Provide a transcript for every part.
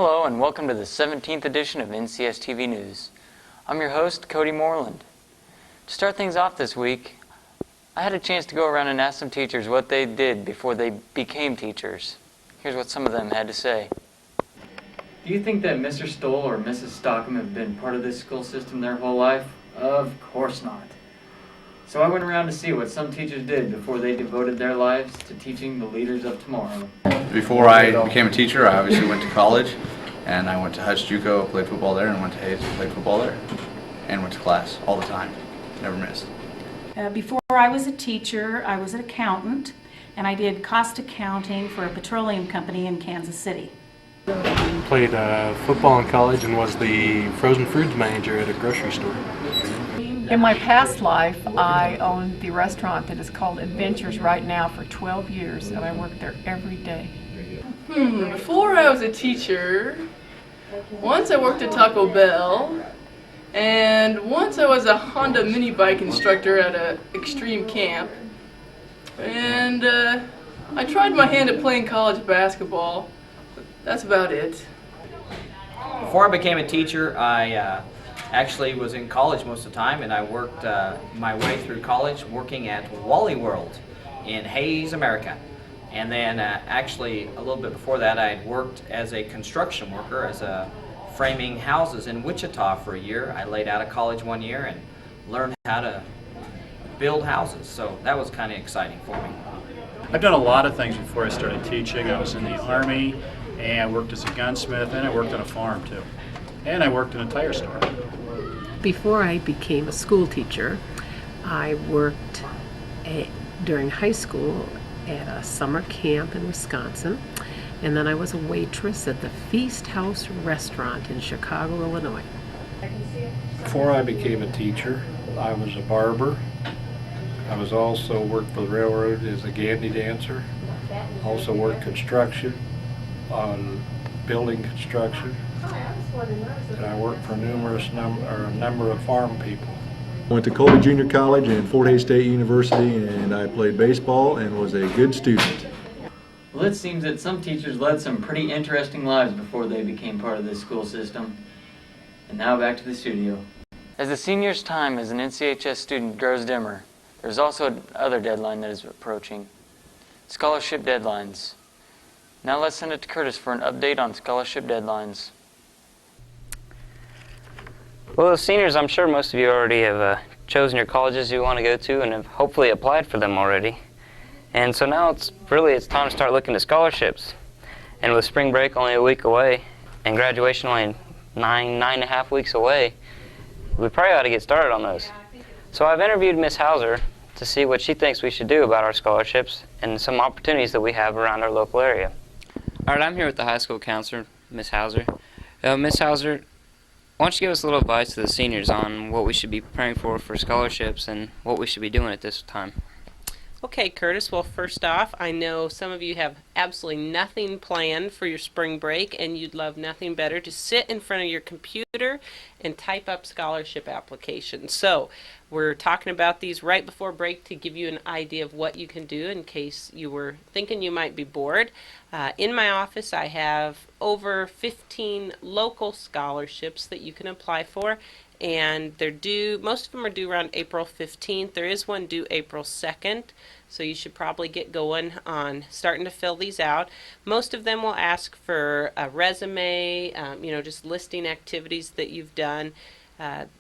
Hello and welcome to the 17th edition of NCS TV News. I'm your host, Cody Moreland. To start things off this week, I had a chance to go around and ask some teachers what they did before they became teachers. Here's what some of them had to say. Do you think that Mr. Stoll or Mrs. Stockham have been part of this school system their whole life? Of course not. So I went around to see what some teachers did before they devoted their lives to teaching the leaders of tomorrow. Before I became a teacher, I obviously went to college, and I went to Hutch JUCO, played football there, and went to Hayes, played football there, and went to class all the time, never missed. Before I was a teacher, I was an accountant, and I did cost accounting for a petroleum company in Kansas City. Played football in college and was the frozen foods manager at a grocery store. In my past life, I owned the restaurant that is called Adventures right now for 12 years, and I worked there every day. Before I was a teacher, once I worked at Taco Bell, and once I was a Honda mini bike instructor at an extreme camp, and I tried my hand at playing college basketball. That's about it. Before I became a teacher, I actually was in college most of the time, and I worked my way through college working at Wally World in Hayes, America. And then actually a little bit before that, I had worked as a construction worker, as a framing houses in Wichita for a year. I laid out of college one year and learned how to build houses, so that was kind of exciting for me. I've done a lot of things before I started teaching. I was in the Army, and I worked as a gunsmith, and I worked on a farm too. And I worked in a tire store. Before I became a school teacher, I worked during high school at a summer camp in Wisconsin, and then I was a waitress at the Feast House restaurant in Chicago, Illinois. Before I became a teacher, I was a barber. I was also worked for the railroad as a gandy dancer. Also worked construction, on building construction. And I worked for a number of farm people. Went to Colby Junior College and Fort Hays State University, and I played baseball and was a good student. Well, it seems that some teachers led some pretty interesting lives before they became part of this school system. And now back to the studio. As the senior's time as an NCHS student grows dimmer, there's also another deadline that is approaching. Scholarship deadlines. Now let's send it to Curtis for an update on scholarship deadlines. Well, as seniors, I'm sure most of you already have chosen your colleges you want to go to and have hopefully applied for them already. And so now it's time to start looking at scholarships. And with spring break only a week away and graduation only nine and a half weeks away, we probably ought to get started on those. So I've interviewed Miss Hauser to see what she thinks we should do about our scholarships and some opportunities that we have around our local area. All right, I'm here with the high school counselor, Miss Hauser. Miss Hauser, why don't you give us a little advice to the seniors on what we should be preparing for scholarships and what we should be doing at this time? Okay, Curtis. Well, first off, I know some of you have absolutely nothing planned for your spring break, and you'd love nothing better to sit in front of your computer and type up scholarship applications. So we're talking about these right before break to give you an idea of what you can do in case you were thinking you might be bored. In my office, I have over 15 local scholarships that you can apply for, and they're due, most of them are due around April 15th. There is one due April 2nd, so you should probably get going on starting to fill these out. Most of them will ask for a resume, just listing activities that you've done.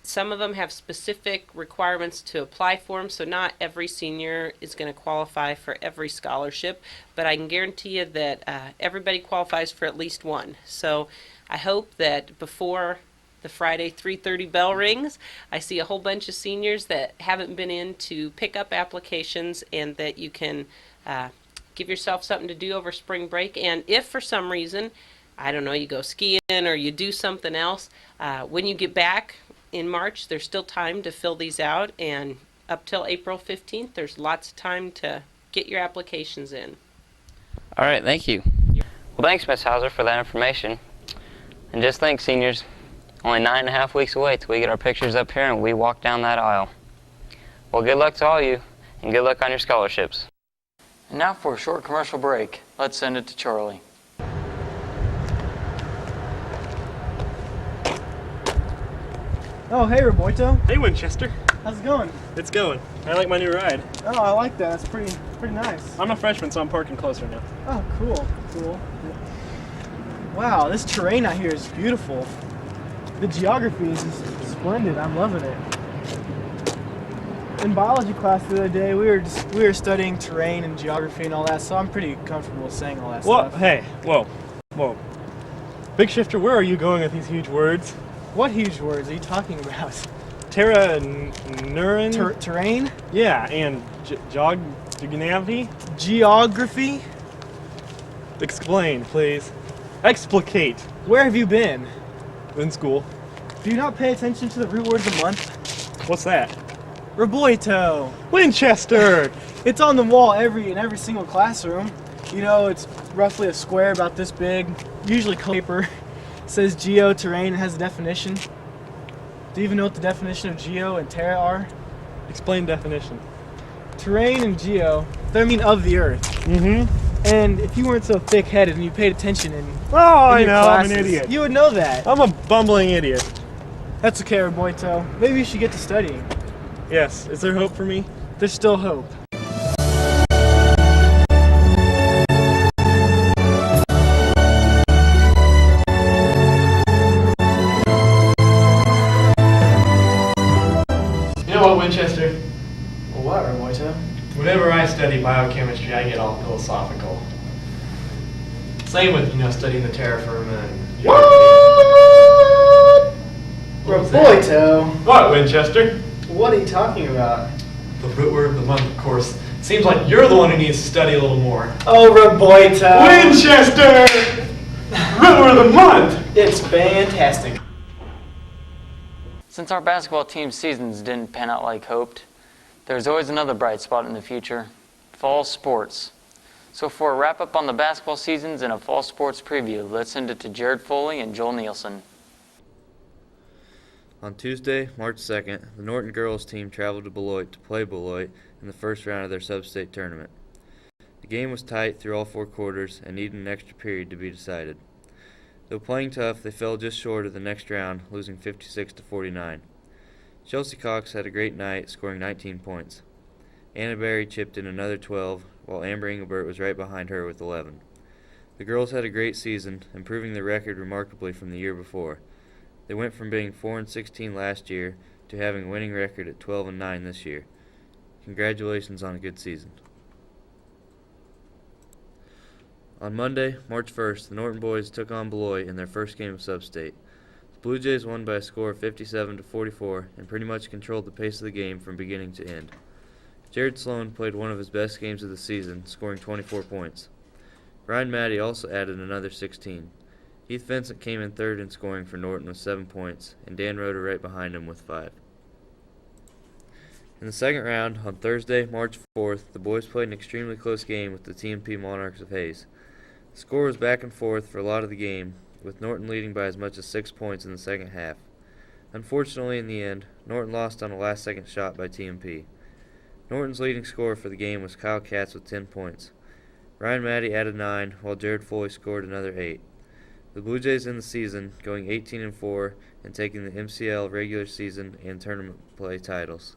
Some of them have specific requirements to apply for them, so not every senior is going to qualify for every scholarship, but I can guarantee you that everybody qualifies for at least one. So I hope that before the Friday 3:30 bell rings, I see a whole bunch of seniors that haven't been in to pick up applications, and that you can give yourself something to do over spring break. And if for some reason, I don't know, you go skiing or you do something else, when you get back in March, there's still time to fill these out, and up till April 15th, there's lots of time to get your applications in. All right, thank you. Well, thanks, Miss Hauser, for that information. And just think, seniors, only 9.5 weeks away till we get our pictures up here and we walk down that aisle. Well, good luck to all you, and good luck on your scholarships. And now for a short commercial break. Let's send it to Charlie. Oh, hey, Roberto. Hey, Winchester. How's it going? It's going. I like my new ride. Oh, I like that. That's pretty nice. I'm a freshman, so I'm parking closer now. Oh, cool. Wow, this terrain out here is beautiful. The geography is just splendid. I'm loving it. In biology class the other day, we were studying terrain and geography and all that, so I'm pretty comfortable saying all that stuff. Hey, whoa. Big Shifter, where are you going with these huge words? What huge words are you talking about? Terra and Nurin? Terrain? Yeah, and geography? Geography? Explain, please. Explicate. Where have you been? In school. Do you not pay attention to the root word of the month? What's that? Roboito. Winchester! It's on the wall in every single classroom. You know, it's roughly a square about this big, usually paper. It says geo, terrain, and has a definition. Do you even know what the definition of geo and terra are? Explain definition. Terrain and geo, they mean of the earth. Mm-hmm. And if you weren't so thick-headed and you paid attention in I your know, classes, I'm an idiot. you would know that. I'm a bumbling idiot. That's okay, Roboito. Maybe you should get to studying. Yes, is there hope for me? There's still hope. You know what, Winchester? Well, what, Roboito? Whenever I study biochemistry, I get all philosophical. Same with, studying the terra firma and geography. Roboito! What, Winchester? What are you talking about? The root word of the month, of course. Seems like you're the one who needs to study a little more. Oh, Roboito! Winchester! Root word of the month! It's fantastic. Since our basketball team seasons didn't pan out like hoped, there's always another bright spot in the future: fall sports. So for a wrap-up on the basketball seasons and a fall sports preview, let's send it to Jared Foley and Joel Nielsen. On Tuesday, March 2nd, the Norton girls team traveled to Beloit to play Beloit in the first round of their sub-state tournament. The game was tight through all 4 quarters and needed an extra period to be decided. Though playing tough, they fell just short of the next round, losing 56-49. Chelsea Cox had a great night, scoring 19 points. Anna Berry chipped in another 12, while Amber Engelbert was right behind her with 11. The girls had a great season, improving their record remarkably from the year before. They went from being 4-16 last year to having a winning record at 12-9 this year. Congratulations on a good season. On Monday, March 1st, the Norton boys took on Beloit in their first game of sub-state. The Blue Jays won by a score of 57-44 and pretty much controlled the pace of the game from beginning to end. Jared Sloan played one of his best games of the season, scoring 24 points. Ryan Matty also added another 16. Heath Vincent came in third in scoring for Norton with 7 points, and Dan Roeder right behind him with 5. In the second round, on Thursday, March 4th, the boys played an extremely close game with the TMP Monarchs of Hayes. The score was back and forth for a lot of the game, with Norton leading by as much as 6 points in the second half. Unfortunately, in the end, Norton lost on a last-second shot by TMP. Norton's leading scorer for the game was Kyle Katz with 10 points. Ryan Matty added 9, while Jared Foley scored another 8. The Blue Jays end the season, going 18-4 and taking the MCL regular season and tournament play titles.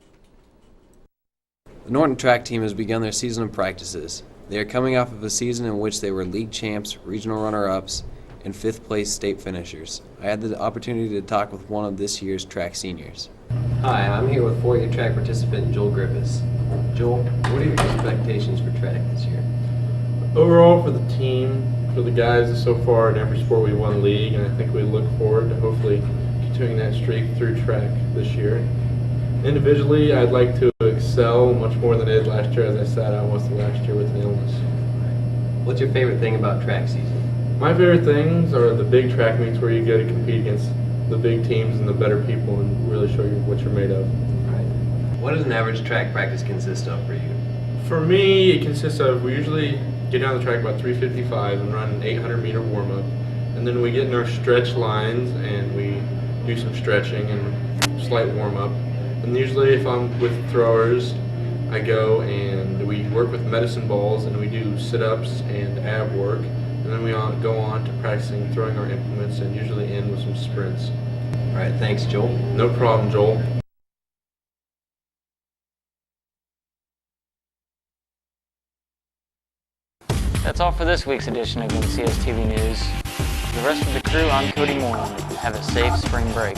The Norton track team has begun their season of practices. They are coming off of a season in which they were league champs, regional runner-ups, and 5th place state finishers. I had the opportunity to talk with one of this year's track seniors. Hi, I'm here with 4-year track participant Joel Griffiths. Joel, what are your expectations for track this year? Overall, for the team, for the guys so far in every sport we won league, and I think we look forward to hopefully continuing that streak through track this year. Individually, I'd like to excel much more than I did last year, as I sat out most of last year with an illness. What's your favorite thing about track season? My favorite things are the big track meets where you get to compete against the big teams and the better people and really show you what you're made of. What does an average track practice consist of for you? For me, it consists of, we usually get down the track about 3:55 and run an 800-meter warm-up. And then we get in our stretch lines and we do some stretching and slight warm-up. And usually if I'm with throwers, I go and we work with medicine balls and we do sit-ups and ab work. And then we go on to practicing throwing our implements and usually end with some sprints. All right, thanks, Joel. No problem, Joel. That's all for this week's edition of NCS TV News. For the rest of the crew, I'm Cody Moreland. Have a safe spring break.